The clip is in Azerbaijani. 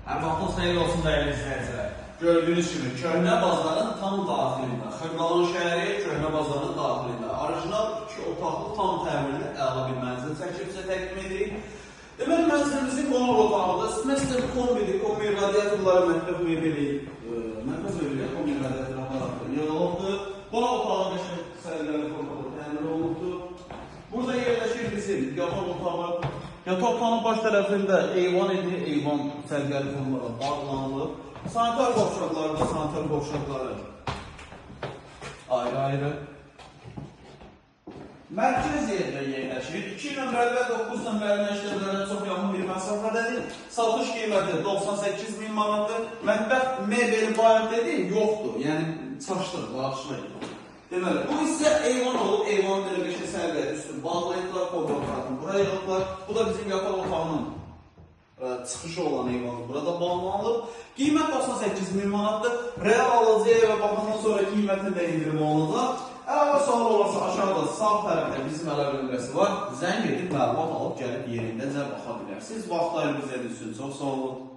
Hər vaxtınız xeyir olsun dəyərli izləyicilər. Gördüyünüz kimi köhnə bazarın tam daxilində, Xırdalan şəhəri köhnə bazarın daxilində orijinal 2 otaqlı tam təmirli əla bir mənzil çəkib sizə təqdim edirik. Deməli, mənzilimizin qonaq otağında Smester kombidir, kombi radiatorları, mətbəx mebeli, mətbəx mebeli, kombi radiator aparatı yanılıbdır. Qonaq otağında səliqəli formada təmir olunubdur. Burada yerləşir bizim yataq otağı. Yataq otağının baş tərəfində eyvan idi, eyvan səliqəli formada bağlanılıb. Sanitar qovşaqları, sanitar qovşaqları ayrı-ayrı. Mərkəz yerdə yerləşir. 2 nömrəli və 9 nömrəli məşqələrə çox yaxın bir məsafədədir. Satış qiyməti 98.000 manatdır. Mətbəx mebeli bayaq dedi, yoxdur. Yəni çaşdır, bağışlayın. Deməli, bu isə eyvan olub, eyvanın belə bir şey səliqəli üstü bağlayıblar, qovşaqlarını buraya yığıblar. Bu da bizim yataq otağının çıxışı olan eyvanı burada bağlanılıb. Qiymət 98.000 manatdır. Real alıcı evə baxandan sonra qiymətini də indirim olunacaq. Əlavə sual olarsa aşağıda sağ tərəfdə bizim əlaqə nömrəsi var. Zəng edib məlumat alıb gəlib yerindəcə baxa bilərsiniz. Vaxt ayırdığınız üçün çox sağ olun.